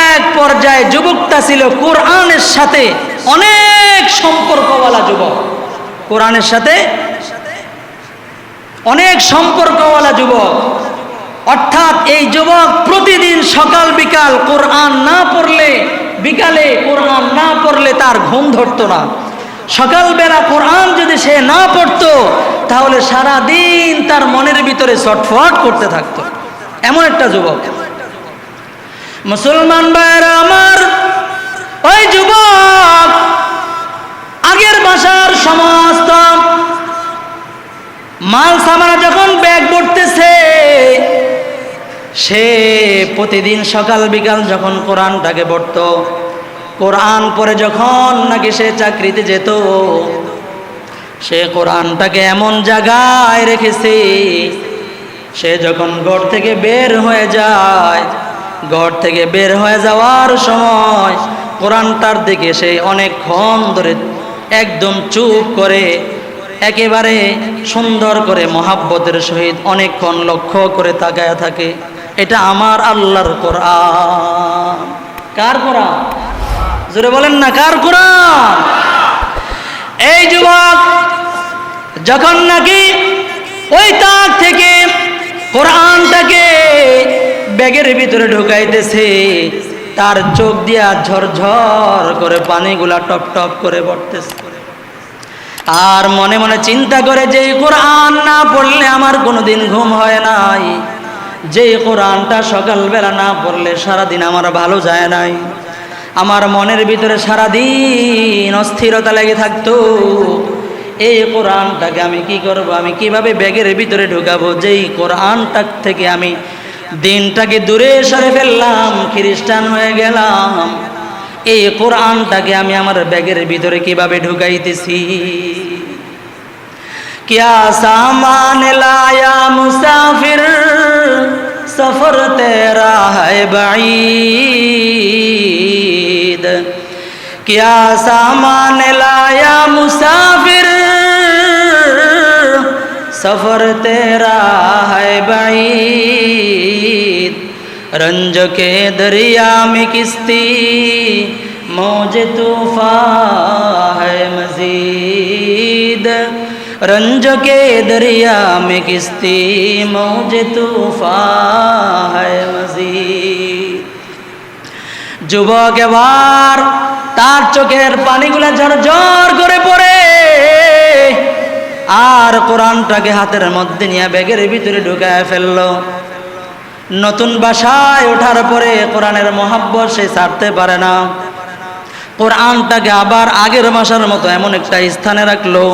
A: এক পর্যায়ে যুবকটা ছিল কোরআনের সাথে অনেক সম্পর্কওয়ালা যুবক, কোরআনের সাথে অনেক সম্পর্কওয়ালা যুবক। অর্থাৎ এই যুবক প্রতিদিন সকাল বিকাল কোরআন না পড়লে, বিকালে কোরআন না পড়লে তার ঘুম ধরতো না। সকালবেলা কোরআন যদি সে না পড়তো তাহলে সারা দিন তার মনের ভিতরে ছটফট করতে থাকতো, এমন একটা যুবক। মুসলমান ভাইরা আমার, ওই যুবক আগের বাসার সমস্ত মাল সামানা যখন ব্যাগ ভরতেছে, সে প্রতিদিন সকাল বিকাল যখন কোরআনটাকে পড়তো, কোরআন পড়ে যখন নাকি সে চাকরিতে যেত, সে কোরআনটাকে এমন জায়গায় রেখেছে, সে যখন ঘর থেকে বের হয়ে যায়, ঘর থেকে বের হয়ে যাওয়ার সময় কোরআনটার দিকে সে অনেকক্ষণ ধরে একদম চুপ করে একেবারে সুন্দর করে মহাব্বতের সহিত অনেকক্ষণ লক্ষ্য করে তাকায়া থাকে। এটা আমার আল্লাহর কোরআন। কার কোরআন? জোরে বলেন না, কার কোরআন? এই যুবক যখন নাকি ওই তাক থেকে কোরআনটাকে ব্যাগের ভিতরে ঢুকাইতেছে, তার চোখ দিয়া ঝরঝর করে পানিগুলা টপ টপ করে পড়তেছে। আর মনে মনে চিন্তা করে যে কোরআন না পড়লে আমার কোনোদিন ঘুম হয় নাই, যে কোরআনটা সকালবেলা না পড়লে সারাদিন আমার ভালো যায় নাই, আমার মনের ভিতরে সারাদিন অস্থিরতা লেগে থাকতো। এই কোরআনটাকে আমি কি করব, আমি কিভাবে ব্যাগের ভিতরে ঢুকাবো? যেই কোরআনটা থেকে আমি দিনটাকে দূরে সরে ফেললাম, খ্রিস্টান হয়ে গেলাম, এই কোরআনটাকে আমি আমার ব্যাগের ভিতরে কিভাবে ঢুকাইতেছি? क्या सामान लाया मुसाफिर सफर तेरा है बाईद, क्या सामान लाया मुसाफिर सफर तेरा है बाईद, रंज के दरिया में किश्ती मौज तूफान है मजीद, रंज के दरिया में किश्ती मौज तूफान है मजीद। যুবক এবার তার চোখের পানিগুলা ঝরঝর করে পড়ে, আর কোরআনটাকে হাতের মধ্যে নিয়ে ব্যাগের ভিতরে ঢুকায় ফেললো। নতুন বাসায় ওঠার পরে কোরআনের মহাব্বত সে ছাড়তে পারে না। কোরআনটাকে আবার আগের বাসার মতো এমন একটা স্থানে রাখলো,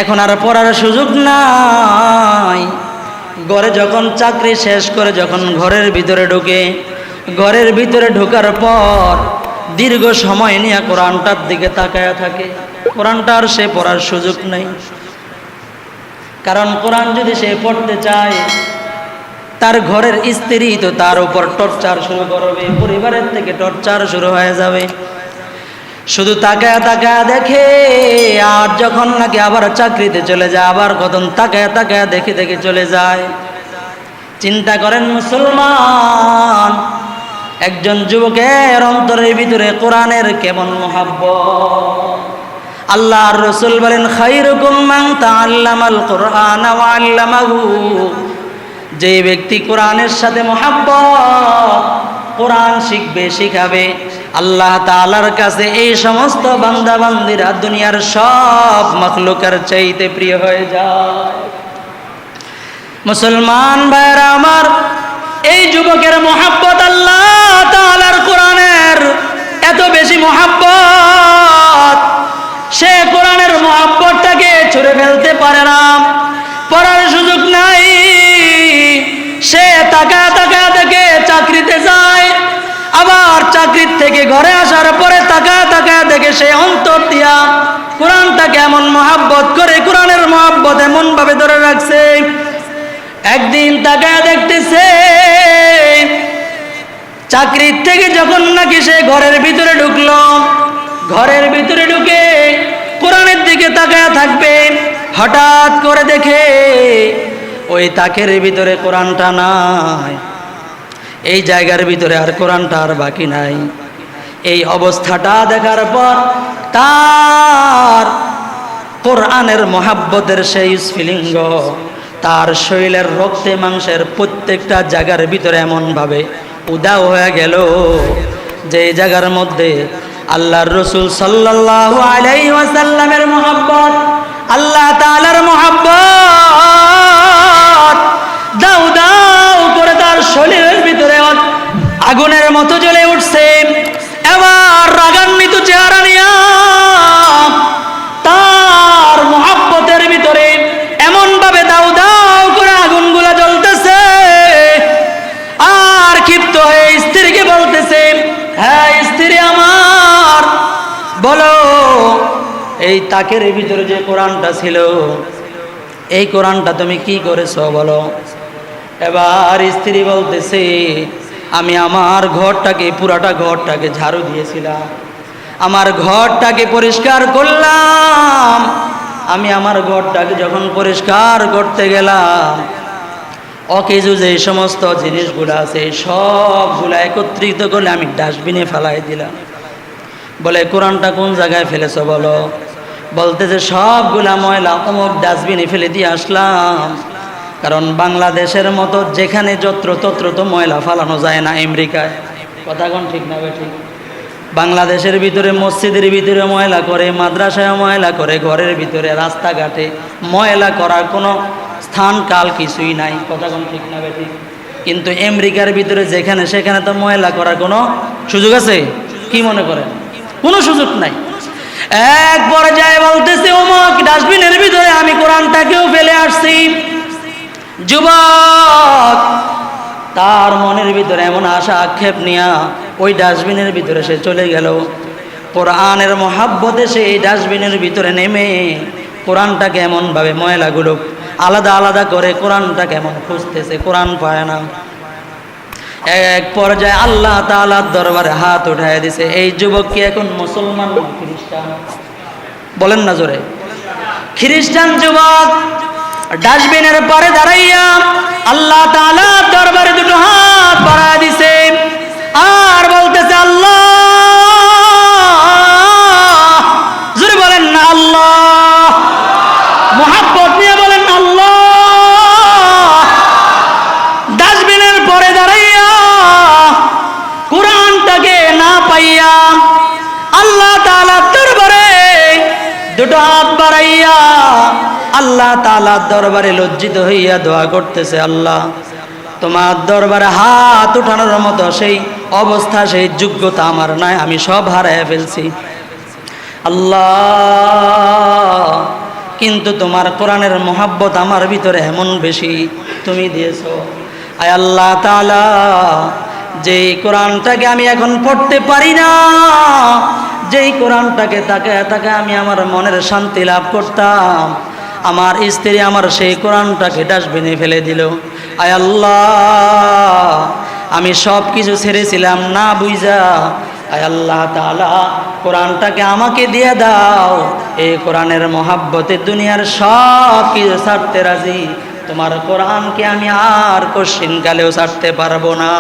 A: এখন আর পড়ার সুযোগ নাই। ঘরে যখন চাকরি শেষ করে যখন ঘরের ভিতরে ঢোকে, ঘরের ভিতরে ঢোকার পর দীর্ঘ সময় নিয়ে কোরআনটার দিকে তাকায়া থাকে। কোরআনটা আর সে পড়ার সুযোগ নেই, কারণ কোরআন যদি সে পড়তে চায় তার ঘরের স্ত্রী তো তার উপর টর্চার শুরু করবে, পরিবারের থেকে টর্চার শুরু হয়ে যাবে। শুধু তাকায়া তাকায়া দেখে, আর যখন নাকি আবার চাকরিতে চলে যায় আবার কখন তাকায়া তাকায়া দেখে দেখে চলে যায়। চিন্তা করেন মুসলমান, একজন যুবকের অন্তরের ভিতরে কোরআনের কেমন মহাব্বত। আল্লাহর রাসূল বলেন, খায়রুকুম মান তাআল্লামাল কুরআন ওয়া আল্লামাহু, যে ব্যক্তি কোরআনের সাথে মহাব্বত, কোরআন শিখবে শিখাবে, আল্লাহ তাআলার কাছে এই সমস্ত বান্দা বান্দিরা দুনিয়ার সব মাখলুকের চাইতে প্রিয় হয়ে যায়। মুসলমান ভাইরা আমার, এই যুবকের মহাব্বত আল্লাহ তাআলার কোরআনের এত বেশি মহাব্বত, সে কোরআনের মহাব্বতটাকে ছুঁড়ে ফেলতে পারে না, পড়ার সুযোগ নাই। সে তাকা তাকা থেকে চাকরিতে যায়, আবার চাকরির থেকে ঘরে আসার পরে তাকা তাকা দেখে সে অন্তর দিয়া কোরআনটাকে এমন মহাব্বত করে, কোরআনের মহাব্বত এমন ভাবে ধরে রাখছে। একদিন তাকা দেখতেছে চাকরির থেকে যখন নাকি সে ঘরের ভিতরে ঢুকলো, ঘরের ভিতরে ঢুকে কোরআনের দিকে তাকায়া থাকবে, হঠাৎ করে দেখে ওই তাকের ভিতরে কোরআনটা নাই। এই জায়গার ভিতরে আর কোরআনটা আর বাকি নাই। এই অবস্থাটা দেখার পর তার কোরআনের মহাব্বতের সেই স্ফুলিঙ্গ তার শরীরের রক্তে মাংসের প্রত্যেকটা জায়গার ভিতরে এমনভাবে উদাও হয়ে গেল যে জায়গার মধ্যে আল্লাহর রাসূল সাল্লাল্লাহু আলাইহি ওয়াসাল্লামের মহব্বত, আল্লাহ তাআলার মহব্বত দাউ দাউ করে তার শরীরের ভিতরে আগুনের মতো জ্বলে উঠছে। এবার রাগান্বিত চেহারা নিয়ে তার মহব্বতের ভিতরে এমন ভাবে দাউ দাউ করে আগুনগুলা জ্বলতেছে। আর ক্ষিপ্ত হয়ে স্ত্রীকে বলতেছে, হ্যাঁ স্ত্রী আমার, বলো এই তাকের ভিতরে যে কোরআনটা ছিল এই কোরআনটা তুমি কি করেছো বলো। এবার স্ত্রী বলতেছে, আমি আমার ঘরটাকে, পুরাটা ঘরটাকে ঝাড়ু দিয়েছিলাম, আমার ঘরটাকে পরিষ্কার করলাম। আমি আমার ঘরটাকে যখন পরিষ্কার করতে গেলাম, অকেজু যে সমস্ত জিনিসগুলো আছে সবগুলো একত্রিত করে আমি ডাস্টবিনে ফেলাই দিলাম। বলে কোরআনটা কোন জায়গায় ফেলেছো বলো। বলতেছে সবগুলা ময়লা অমুক ডাস্টবিনে ফেলে দিয়ে আসলাম। কারণ বাংলাদেশের মতো যেখানে যত্র তত্র তো ময়লা ফালানো যায় না আমেরিকায়। কথা কোন ঠিক না ঠিক? বাংলাদেশের ভিতরে মসজিদের ভিতরে ময়লা করে, মাদ্রাসায় ময়লা করে, ঘরের ভিতরে রাস্তাঘাটে ময়লা করার কোনো স্থান কাল কিছুই নাই। কথা কোন ঠিক না ঠিক? কিন্তু আমেরিকার ভিতরে যেখানে সেখানে তো ময়লা করার কোনো সুযোগ আছে? কি মনে করেন? কোনো সুযোগ নাই। এক পর্যায়ে বলতেছে, অমুক ডাস্টবিনের ভিতরে আমি কোরআনটাকেও ফেলে আসছি। যুবক তার মনের ভিতরে এমন আশা আক্ষেপ নিয়া ওই ডাস্টবিনের ভিতরে সে চলে গেল। কোরআনের মহাব্বতে সে এই ডাস্টবিনের ভিতরে নেমে কোরআনটাকে এমনভাবে ময়লাগুলো আলাদা আলাদা করে কোরআনটাকে এমন খুঁজতেছে, কোরআন পায় না। এক পর্যায়ে আল্লাহ তাআলার দরবারে হাত উঠায় দিছে, এই যুবক কি এখন মুসলমান না খ্রিস্টান? বলেন না জোরে। খ্রিস্টান যুবক ডাস্টবিনের পরে দাঁড়াইয়া আল্লাহ তাআলার দরবারে দুটো হাত বাড়ায় দিছে আর বলতেছে, আল্লাহ, জোরে বলেন না আল্লাহ, মুহাব্বত নিয়ে বলেন আল্লাহ। ডাস্টবিনের পরে দাঁড়াইয়া কোরআনটাকে না পাইয়া আল্লাহ তাআলার দরবারে দুটো হাত বাড়াইয়া আল্লাহ তাআলার দরবারে লজ্জিত হইয়া দোয়া করতেছে, আল্লাহ তোমার দরবারে হাত উঠানোর মতো সেই অবস্থা, সেই যোগ্যতা আমার নাই, আমি সব হারায় ফেলছি আল্লাহ। কিন্তু তোমার কোরআনের মহাব্বত আমার ভিতরে এমন বেশি তুমি দিয়েছো। আয় আল্লাহ তাআলা, যেই কোরআনটাকে আমি এখন পড়তে পারি না, যেই কোরআনটাকে তাকে তাকে আমি আমার মনের শান্তি লাভ করতাম, আমার স্ত্রী আমার সেই কোরআনটাকে ডাস্টবিনে ফেলে দিল। আয় আল্লাহ, আমি সব কিছু ছেড়েছিলাম না বুঝা। আয় আল্লাহ তাআলা, কোরআনটাকে আমাকে দিয়ে দাও। এই কোরআনের মহাব্বতে দুনিয়ার সব কিছু ছাড়তে রাজি, তোমার কোরআনকে আমি আর কোশ্চিন কালেও ছাড়তে পারবো না।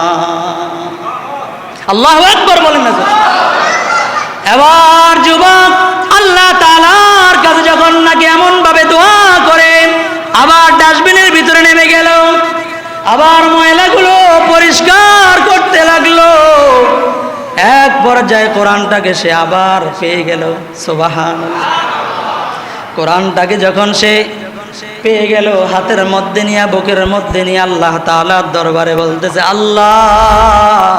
A: আল্লাহু আকবার বলেন না। এবার যুবক আল্লাহ তাআলার কাছে যখন নাকি এমন ভাবে দোয়া করে আবার ডাস্টবিনের ভিতরে নেমে গেল, আবার ময়লাগুলো পরিষ্কার করতে লাগলো। এক পর্যায়ে কোরআনটাকে সে আবার পেয়ে গেল। সুবহানাল্লাহ। কোরআনটাকে যখন সে পেয়ে গেল, হাতের মধ্যে নিয়ে, বুকের মধ্যে নিয়ে আল্লাহ তাআলার দরবারে বলতেছে, আল্লাহ,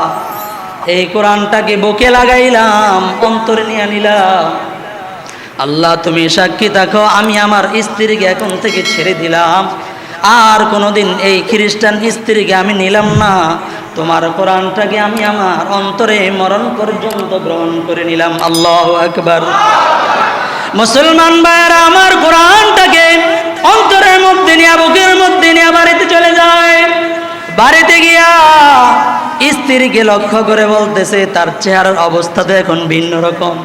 A: এই কোরআনটাকে বুকে লাগাইলাম, অন্তরে নিয়ে নিলাম। আল্লাহ তুমি সাক্ষী থাকো, আমি আমার স্ত্রীকে এখন থেকে ছেড়ে দিলাম, আর কোনোদিন এই খ্রিস্টান স্ত্রীকে আমি নিলাম না। তোমার কোরআনটাকে আমি আমার অন্তরে মরণ পর্যন্ত গ্রহণ করে নিলাম। আল্লাহু আকবার। মুসলমান ভাইয়েরা, আমার কোরআনটাকে অন্তরের মধ্যে নিয়ে, বুকের মধ্যে নিয়ে বাড়িতে চলে যায়। বাড়িতে গিয়া স্ত্রীকে লক্ষ্য করে বলতেছে, তার চেহারার অবস্থা তো এখন ভিন্ন রকম।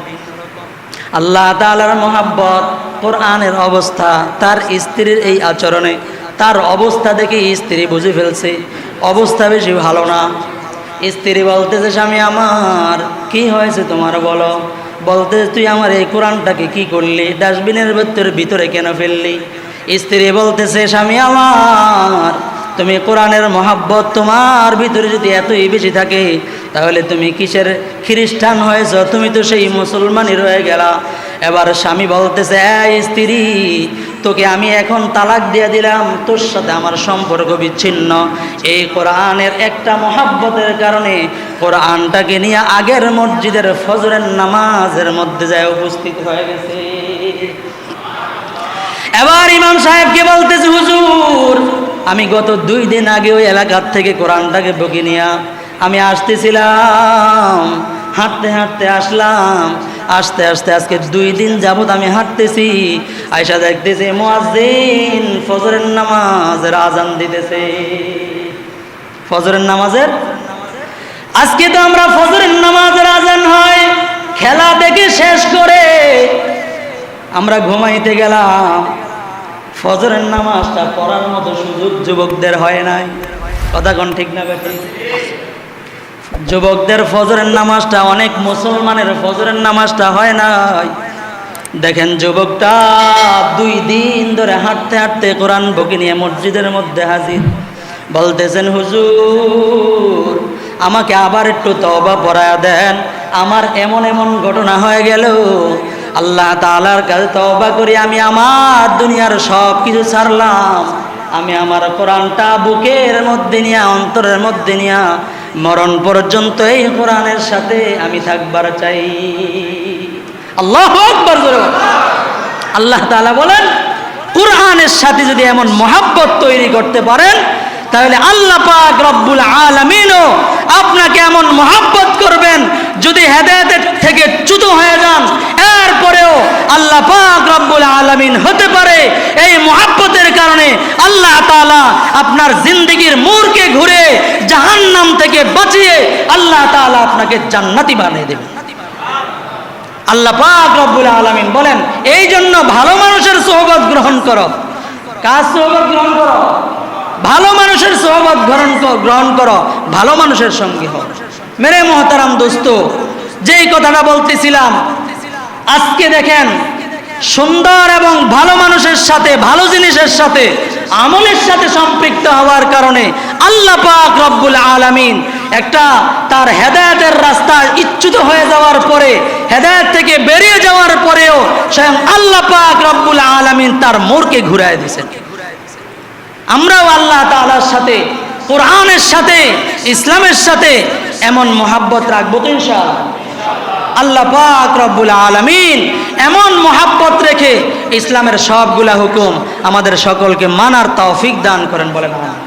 A: আল্লাহ তাআলার মহাব্বত, কোরআনের অবস্থা, তার স্ত্রীর এই আচরণে তার অবস্থা দেখে স্ত্রী বুঝে ফেলছে অবস্থা বেশি ভালো না। স্ত্রী বলতেছে, স্বামী আমার কি হয়েছে তোমার বলো। বলতে, তুই আমার এই কোরআনটাকে কি করলি, ডাস্টবিনের ভিতরে কেন ফেললি? স্ত্রী বলতেছে, স্বামী আমার তুমি কোরআনের মহাব্বত তোমার ভিতরে যদি এতই বেশি থাকে, তাহলে তুমি কিসের খ্রিস্টান হয়েছ? তুমি তো সেই মুসলমানই রয়ে গেলা। এবার স্বামী বলতেছে, এই স্ত্রী, তোকে আমি এখন তালাক দিয়ে দিলাম, তোর সাথে আমার সম্পর্ক বিচ্ছিন্ন। এই কোরআনের একটা মহাব্বতের কারণে কোরআনটাকে নিয়ে আগের মসজিদের ফজরের নামাজের মধ্যে যায় উপস্থিত হয়ে গেছে। এবার ইমাম সাহেবকে বলতেছে, হুজুর আমি গত 2 দিন আগে ওই এলাকার থেকে কোরআনটাকে বকে নিয়ে আমি আসতেছিলাম, হাঁটতে হাঁটতে আসলাম। আস্তে আস্তে আজকে 2 দিন যাবত আমি হাঁটতেছি, আয়সা দেখতেছি মুয়াজ্জিন ফজরের নামাজের আজান দিতেছে। ফজরের নামাজের, আজকে তো আমরা ফজরের নামাজের আজান হয় খেলা দেখে শেষ করে আমরা ঘুমাইতে গেলাম, ফজরের নামাজটা পড়ার মতো সুযোগ যুবকদের হয় নাই। কথা কোন ঠিক না বেটি? যুবকদের ফজরের নামাজটা, অনেক মুসলমানের ফজরের নামাজটা হয় নাই। দেখেন যুবকটা 2 দিন ধরে হাঁটতে হাঁটতে কোরআন বকে নিয়ে মসজিদের মধ্যে হাজির। বলতেছেন, হুজুর আমাকে আবার একটু তওবা পড়ায়া দেন, আমার এমন এমন ঘটনা হয়ে গেল, আল্লাহ তাআলার কাছে তওবা করি আমি আমার দুনিয়ার সব কিছু ছাড়লাম, আমি আমার কোরআনটা বুকের মধ্যে নিয়ে, অন্তরের মধ্যে নিয়ে মরণ পর্যন্ত এই কোরআনের সাথে আমি থাকবার চাই। আল্লাহু আকবার। আল্লাহ তাআলা বলেন, কোরআনের সাথে যদি এমন মহাব্বত তৈরি করতে পারেন, তাহলে আল্লাহ পাক রব্বুল আলামিনও আপনাকে এমন মহাব্বত করবেন, যদি হেদায়েতের থেকে চ্যুত হয়ে যান এরপরেও আল্লাহ পাক রব্বুল আলামিন হতে পারে এই মহাব্বতের কারণে আল্লাহ তাআলা আপনার জিন্দেগির মোড়কে ঘুরে জাহান্নাম থেকে বাঁচিয়ে আল্লাহ তাআলা আপনাকে জান্নাতি বানিয়ে দেবেন। আল্লাহ পাক রব্বুল আলামিন বলেন, এই জন্য ভালো মানুষের সোহবত গ্রহণ করো। কার সোহবত গ্রহণ করো? ভালো মানুষের সোহবত গ্রহণ করো, ভালো মানুষের সঙ্গী হও। মেরে মহতারাম দোস্ত, যেই কথাটা বলতেছিলাম, আজকে দেখেন সুন্দর এবং ভালো মানুষের সাথে, ভালো জিনিসের সাথে, আমলের সাথে সম্পৃক্ত হওয়ার কারণে আল্লাহ পাক রব্বুল আলামিন একটা তার হেদায়েতের রাস্তা ইচ্যুত হয়ে যাওয়ার পরে, হেদায়েত থেকে বেরিয়ে যাওয়ার পরেও স্বয়ং আল্লাহ পাক রব্বুল আলামিন তার মোড়কে ঘুরায় দিয়েছেন। আমরাও আল্লাহ তাআলার সাথে, কোরআনের সাথে, ইসলামের সাথে এমন মহাব্বত রাখবো তো ইনশাআল্লাহ। আল্লাহ পাক রব্বুল আলামিন এমন মহাব্বত রেখে ইসলামের সবগুলা হুকুম আমাদের সকলকে মানার তৌফিক দান করেন, বলেন আমিন।